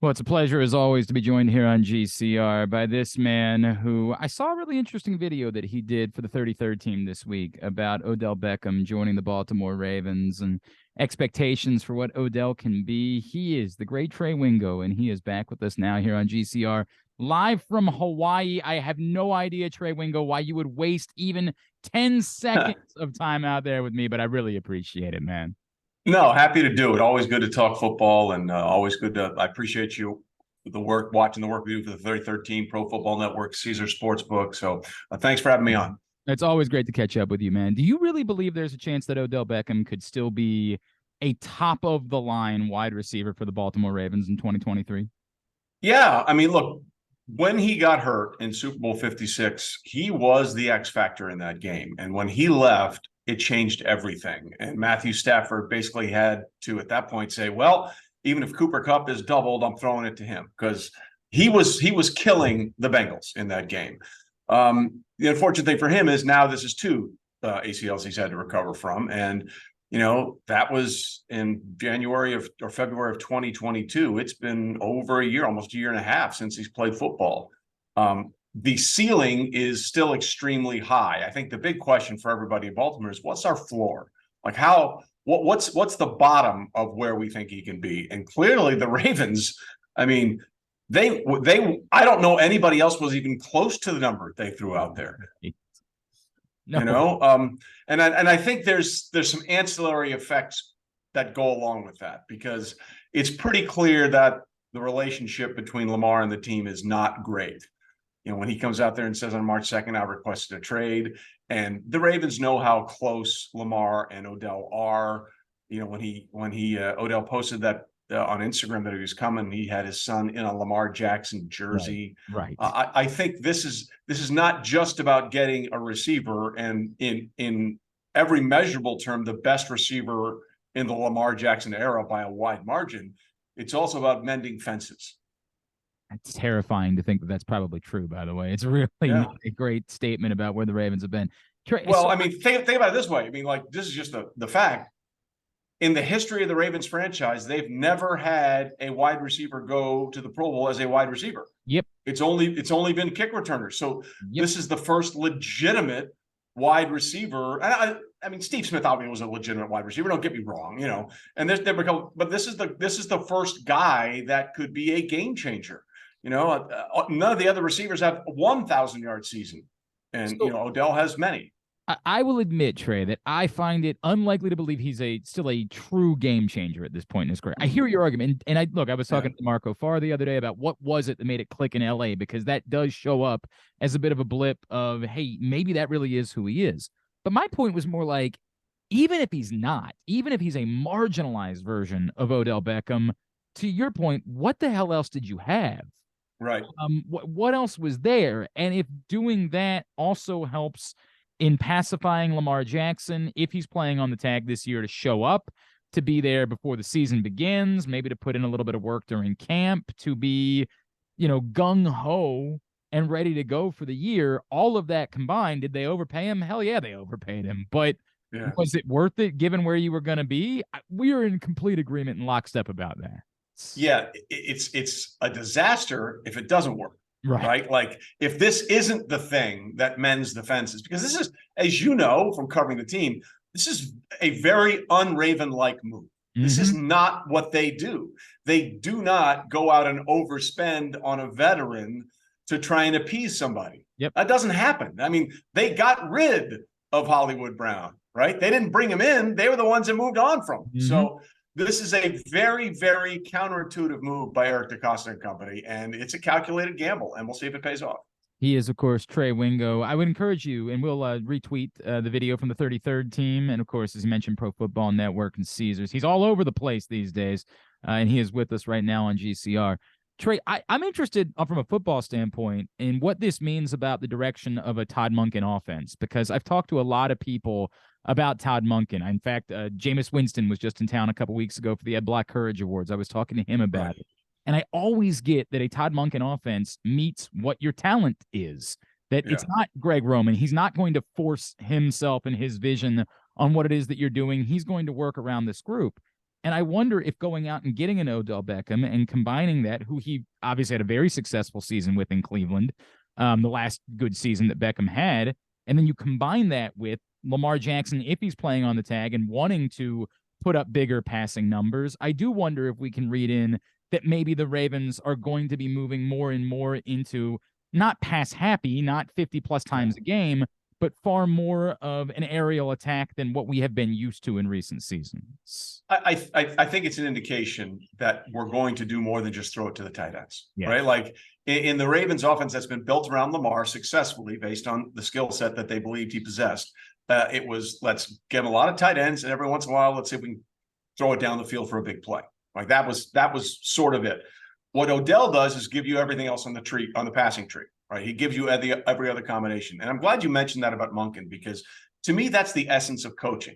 Well, it's a pleasure, as always, to be joined here on GCR by this man who I saw a really interesting video that he did for the 33rd team this week about Odell Beckham joining the Baltimore Ravens and expectations for what Odell can be. He is the great Trey Wingo, and he is back with us now here on GCR, live from Hawaii. I have no idea, Trey Wingo, why you would waste even 10 seconds of time out there with me, but I really appreciate it, man. No, happy to do it. Always good to talk football, and always good to. I appreciate you, watching the work we do for the 33rd Team, Pro Football Network, Caesar Sportsbook. So, thanks for having me on. It's always great to catch up with you, man. Do you really believe there's a chance that Odell Beckham could still be a top of the line wide receiver for the Baltimore Ravens in 2023? Yeah, I mean, look, when he got hurt in Super Bowl 56, he was the X factor in that game, and when he left, it changed everything. And Matthew Stafford basically had to, at that point, say, well, even if Cooper Kupp is doubled, I'm throwing it to him, because he was killing the Bengals in that game. The unfortunate thing for him is now this is two ACLs he's had to recover from. And, that was in January or February of 2022. It's been over a year, almost a year and a half since he's played football. The ceiling is still extremely high. I think the big question for everybody in Baltimore is, what's our floor? Like, what's the bottom of where we think he can be? And clearly the Ravens, I mean, I don't know anybody else was even close to the number they threw out there. No. And I think there's some ancillary effects that go along with that, because it's pretty clear that the relationship between Lamar and the team is not great. When he comes out there and says on March 2nd, I requested a trade, and the Ravens know how close Lamar and Odell are. When Odell posted that on Instagram that he was coming, he had his son in a Lamar Jackson jersey. Right. I think this is not just about getting a receiver, and in every measurable term, the best receiver in the Lamar Jackson era by a wide margin. It's also about mending fences. It's terrifying to think that that's probably true, by the way. It's really not a great statement about where the Ravens have been. Well, I mean, think about it this way. I mean, like, this is just the fact. In the history of the Ravens franchise, they've never had a wide receiver go to the Pro Bowl as a wide receiver. Yep. It's only been kick returners. So This is the first legitimate wide receiver. And I mean, Steve Smith obviously was a legitimate wide receiver. Don't get me wrong, And but this is the first guy that could be a game changer. None of the other receivers have 1,000-yard season, and Odell has many. I will admit, Trey, that I find it unlikely to believe he's still a true game changer at this point in his career. I hear your argument, and I was talking to Marco Farr the other day about what was it that made it click in LA, because that does show up as a bit of a blip of, hey, maybe that really is who he is. But my point was more like, even if he's not, even if he's a marginalized version of Odell Beckham, to your point, what the hell else did you have? Right. What else was there? And if doing that also helps in pacifying Lamar Jackson, if he's playing on the tag this year, to show up, to be there before the season begins, maybe to put in a little bit of work during camp, to be, gung-ho and ready to go for the year, all of that combined, did they overpay him? Hell yeah, they overpaid him. But was it worth it given where you were going to be? We are in complete agreement and lockstep about that. Yeah, it's a disaster if it doesn't work. Right. Like, if this isn't the thing that mends the fences, because this is, as you know from covering the team, this is a very un-Raven-like move. This is not what they do. They do not go out and overspend on a veteran to try and appease somebody. Yep. That doesn't happen. I mean, they got rid of Hollywood Brown, right? They didn't bring him in. They were the ones that moved on from him. So this is a very, very counterintuitive move by Eric DeCosta and company, and it's a calculated gamble, and we'll see if it pays off. He is, of course, Trey Wingo. I would encourage you, and we'll retweet the video from the 33rd team, and, of course, as you mentioned, Pro Football Network and Caesars. He's all over the place these days, and he is with us right now on GCR. Trey, I'm interested from a football standpoint in what this means about the direction of a Todd Monken offense, because I've talked to a lot of people about Todd Monken. In fact, Jameis Winston was just in town a couple weeks ago for the Ed Black Courage Awards. I was talking to him about it. And I always get that a Todd Monken offense meets what your talent is, that it's not Greg Roman. He's not going to force himself and his vision on what it is that you're doing. He's going to work around this group. And I wonder if going out and getting an Odell Beckham and combining that, who he obviously had a very successful season with in Cleveland, the last good season that Beckham had, and then you combine that with Lamar Jackson, if he's playing on the tag and wanting to put up bigger passing numbers, I do wonder if we can read in that maybe the Ravens are going to be moving more and more into not pass happy, not 50 plus times a game, but far more of an aerial attack than what we have been used to in recent seasons. I think it's an indication that we're going to do more than just throw it to the tight ends, Yeah. right? Like in the Ravens offense that's been built around Lamar successfully based on the skill set that they believed he possessed. It was, let's get him a lot of tight ends, and every once in a while, let's see if we can throw it down the field for a big play. Like that was sort of it. What Odell does is give you everything else on the tree, on the passing tree, right? He gives you every other combination. And I'm glad you mentioned that about Monken, because to me, that's the essence of coaching.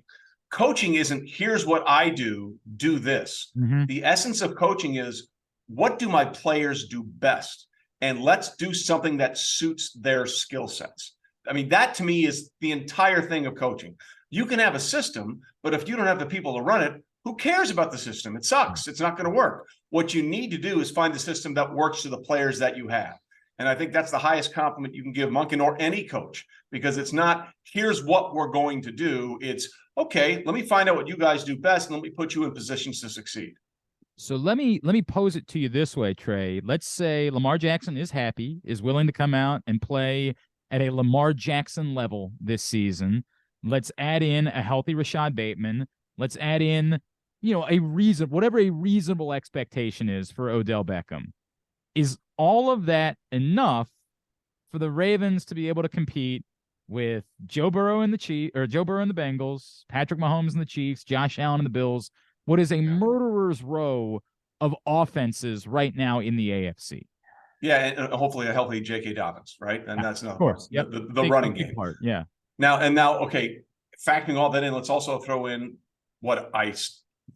Coaching isn't, here's what I do this. Mm-hmm. The essence of coaching is, what do my players do best? And let's do something that suits their skill sets. I mean, that to me is the entire thing of coaching. You can have a system, but if you don't have the people to run it, who cares about the system? It sucks. It's not going to work. What you need to do is find the system that works to the players that you have. And I think that's the highest compliment you can give Monken or any coach, because it's not, here's what we're going to do. It's, okay, let me find out what you guys do best, and let me put you in positions to succeed. So let me pose it to you this way, Trey. Let's say Lamar Jackson is happy, is willing to come out and play at a Lamar Jackson level this season. Let's add in a healthy Rashad Bateman. Let's add in, whatever a reasonable expectation is for Odell Beckham. Is all of that enough for the Ravens to be able to compete with Joe Burrow and the Bengals, Patrick Mahomes and the Chiefs, Josh Allen and the Bills? What is a murderer's row of offenses right now in the AFC? Yeah, and hopefully a healthy J.K. Dobbins, right? And that's another part. Yep. The running game part. Yeah. Now, okay, factoring all that in, let's also throw in what I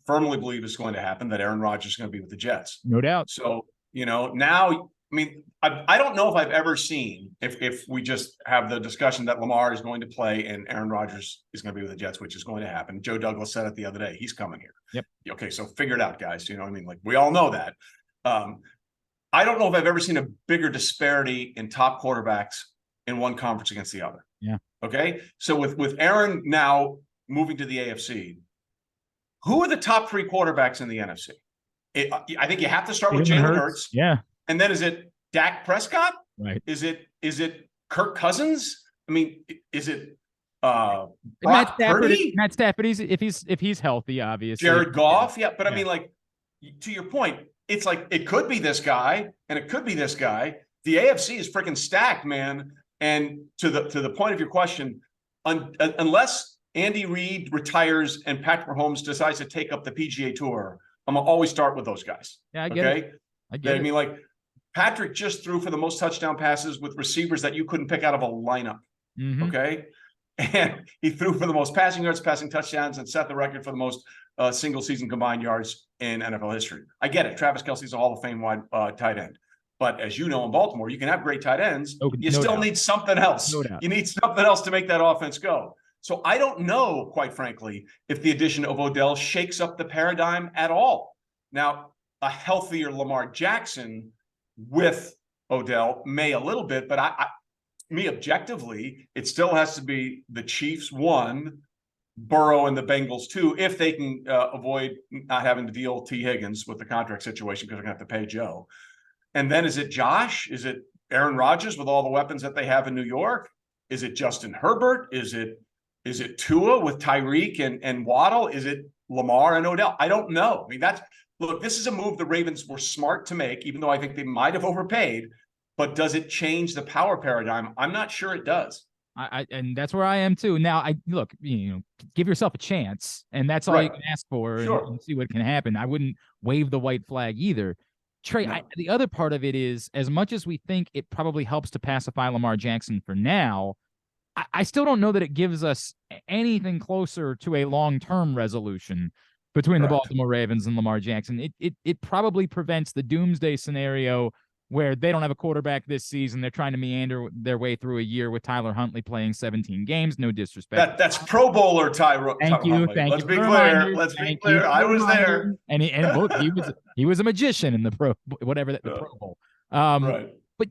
firmly believe is going to happen, that Aaron Rodgers is going to be with the Jets. No doubt. So, now, I mean, I don't know if I've ever seen, if we just have the discussion that Lamar is going to play and Aaron Rodgers is going to be with the Jets, which is going to happen. Joe Douglas said it the other day. He's coming here. Yep. Okay, so figure it out, guys. You know what I mean? Like, we all know that. I don't know if I've ever seen a bigger disparity in top quarterbacks in one conference against the other. Yeah. Okay. So with Aaron now moving to the AFC, who are the top three quarterbacks in the NFC? I think you have to start with Jalen Hurts. Yeah. And then is it Dak Prescott? Right. Is it Kirk Cousins? I mean, is it Matt Stafford? Matt Stafford, if he's healthy, obviously. Jared Goff, yeah. But I mean, like, to your point, it's like it could be this guy and it could be this guy. The AFC is freaking stacked, man. And to the point of your question, unless Andy Reid retires and Patrick Mahomes decides to take up the PGA Tour, I'm gonna always start with those guys. Yeah, I get it. I mean, like, Patrick just threw for the most touchdown passes with receivers that you couldn't pick out of a lineup. Mm-hmm. Okay. And he threw for the most passing yards, passing touchdowns, and set the record for the most single season combined yards in NFL history. I get it. Travis Kelce's a Hall of Fame wide tight end. But as you know, in Baltimore, you can have great tight ends. You still need something else. No doubt. You need something else to make that offense go. So I don't know, quite frankly, if the addition of Odell shakes up the paradigm at all. Now, a healthier Lamar Jackson with Odell may a little bit, but me objectively, it still has to be the Chiefs 1, Burrow and the Bengals 2, if they can avoid not having to deal T. Higgins with the contract situation, because they're going to have to pay Joe. And then is it Josh? Is it Aaron Rodgers with all the weapons that they have in New York? Is it Justin Herbert? Is it Tua with Tyreek and Waddle? Is it Lamar and Odell? I don't know. I mean, look, this is a move the Ravens were smart to make, even though I think they might have overpaid. But does it change the power paradigm? I'm not sure it does. And that's where I am too. Now, give yourself a chance, and that's all you can ask for, and see what can happen. I wouldn't wave the white flag either. Trey, no. The other part of it is, as much as we think it probably helps to pacify Lamar Jackson for now, I still don't know that it gives us anything closer to a long-term resolution between the Baltimore Ravens and Lamar Jackson. It probably prevents the doomsday scenario where they don't have a quarterback this season. They're trying to meander their way through a year with Tyler Huntley playing 17 games. No disrespect. That's Pro Bowler Tyler Huntley. Thank Let's you be for the clear. reminder. Let's be Thank you clear. for I the was reminder. there. And look, he was a magician in the Pro Bowl. Right. But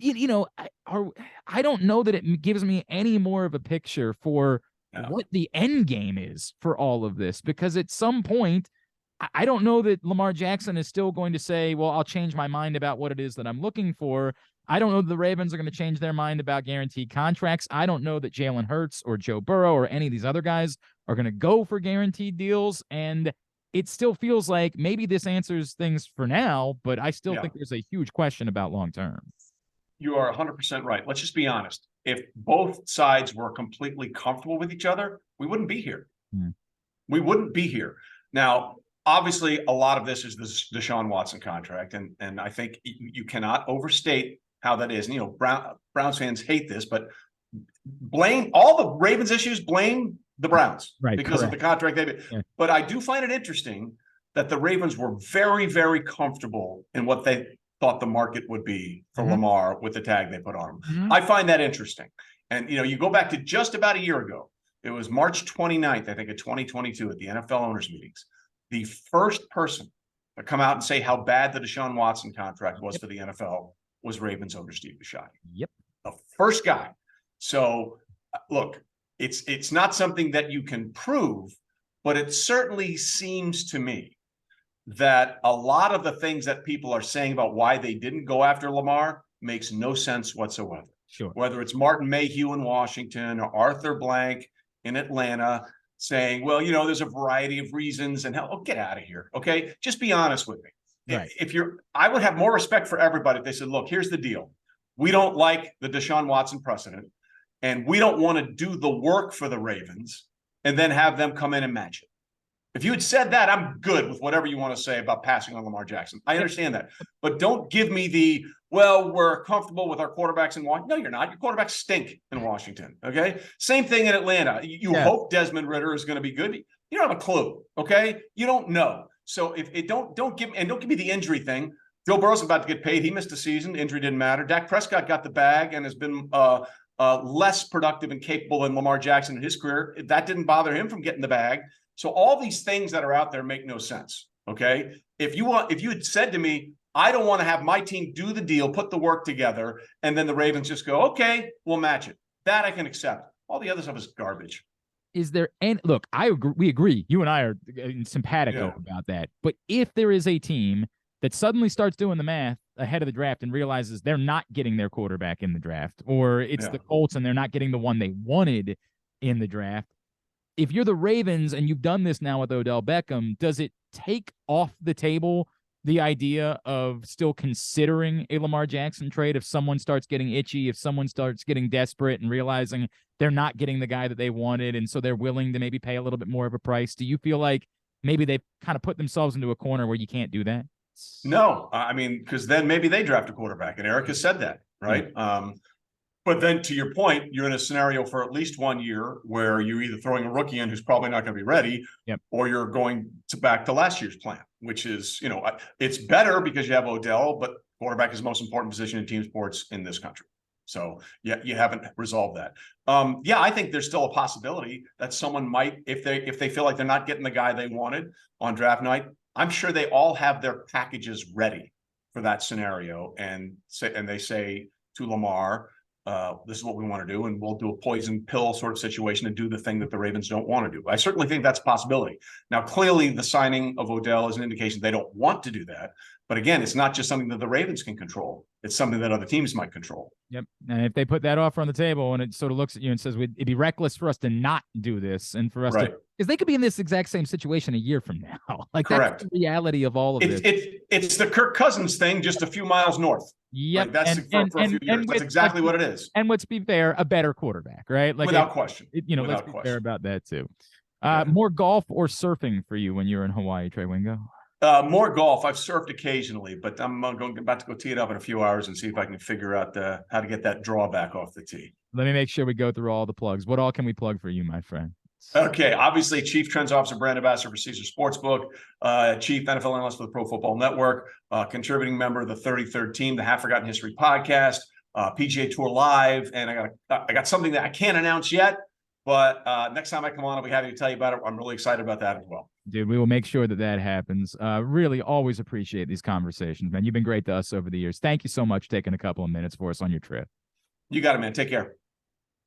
I don't know that it gives me any more of a picture for what the end game is for all of this, because at some point, I don't know that Lamar Jackson is still going to say, well, I'll change my mind about what it is that I'm looking for. I don't know that the Ravens are going to change their mind about guaranteed contracts. I don't know that Jalen Hurts or Joe Burrow or any of these other guys are going to go for guaranteed deals. And it still feels like maybe this answers things for now, but I still think there's a huge question about long term. You are 100% right. Let's just be honest. If both sides were completely comfortable with each other, we wouldn't be here. We wouldn't be here. Now, obviously, a lot of this is this Deshaun Watson contract, and I think you cannot overstate how that is. And, you know, Browns fans hate this, but blame all the Ravens issues, blame the Browns because of the contract they did. But I do find it interesting that the Ravens were very, very comfortable in what they thought the market would be for Lamar with the tag they put on him. I find that interesting. And, you know, you go back to just about a year ago. It was March 29th, I think, of 2022 at the NFL owners meetings. The first person to come out and say how bad the Deshaun Watson contract was for the NFL was Ravens owner Steve Bisciotti. The first guy. So, look, it's not something that you can prove, but it certainly seems to me that a lot of the things that people are saying about why they didn't go after Lamar makes no sense whatsoever. Whether it's Martin Mayhew in Washington or Arthur Blank in Atlanta saying, well, you know, there's a variety of reasons, and get out of here. Okay. Just be honest with me. I would have more respect for everybody if they said, look, here's the deal. We don't like the Deshaun Watson precedent, and we don't want to do the work for the Ravens and then have them come in and match it. If you had said that, I'm good with whatever you want to say about passing on Lamar Jackson. I understand that. But don't give me well, we're comfortable with our quarterbacks in Washington. No, you're not. Your quarterbacks stink in Washington, okay? Same thing in Atlanta. You hope Desmond Ridder is going to be good. You don't have a clue, okay? You don't know. So don't give me the injury thing. Joe Burrow's about to get paid. He missed a season. Injury didn't matter. Dak Prescott got the bag and has been less productive and capable than Lamar Jackson in his career. That didn't bother him from getting the bag. So all these things that are out there make no sense. Okay. If you had said to me, I don't want to have my team do the deal, put the work together, and then the Ravens just go, okay, we'll match it. That I can accept. All the other stuff is garbage. Is there any look? We agree. You and I are simpatico about that. But if there is a team that suddenly starts doing the math ahead of the draft and realizes they're not getting their quarterback in the draft, or it's the Colts and they're not getting the one they wanted in the draft, if you're the Ravens and you've done this now with Odell Beckham, does it take off the table the idea of still considering a Lamar Jackson trade if someone starts getting itchy, if someone starts getting desperate and realizing they're not getting the guy that they wanted, and so they're willing to maybe pay a little bit more of a price? Do you feel like maybe they've kind of put themselves into a corner where you can't do that? No, I mean, because then maybe they draft a quarterback, and Eric has said that, right? But then to your point, you're in a scenario for at least 1 year where you're either throwing a rookie in who's probably not going to be ready, or you're going back to last year's plan, which is, you know, it's better because you have Odell, but quarterback is the most important position in team sports in this country. So you haven't resolved that. I think there's still a possibility that someone might, if they feel like they're not getting the guy they wanted on draft night, I'm sure they all have their packages ready for that scenario, and they say to Lamar, this is what we want to do, and we'll do a poison pill sort of situation and do the thing that the Ravens don't want to do. I certainly think that's a possibility. Now, clearly, the signing of Odell is an indication they don't want to do that. But again, it's not just something that the Ravens can control. It's something that other teams might control. Yep. And if they put that offer on the table and it sort of looks at you and says, it'd be reckless for us to not do this, and for us to, because they could be in this exact same situation a year from now. Like, that's the reality of all of this. It's the Kirk Cousins thing, just a few miles north. Yep. Like that's for a few years. That's exactly what it is. And let's be fair, a better quarterback, right? Like, without question. Let's be fair about that too. More golf or surfing for you when you're in Hawaii, Trey Wingo? More golf. I've surfed occasionally, but I'm about to go tee it up in a few hours and see if I can figure out how to get that drawback off the tee. Let me make sure we go through all the plugs. What all can we plug for you, my friend? Okay, obviously, Chief Trends Officer, brand ambassador for Caesar Sportsbook, Chief NFL analyst for the Pro Football Network, contributing member of the 33rd Team, the Half Forgotten History podcast, PGA Tour Live, and I got something that I can't announce yet, but next time I come on, I'll be happy to tell you about it. I'm really excited about that as well. Dude, we will make sure that happens. Really always appreciate these conversations, man. You've been great to us over the years. Thank you so much for taking a couple of minutes for us on your trip. You got it, man. Take care.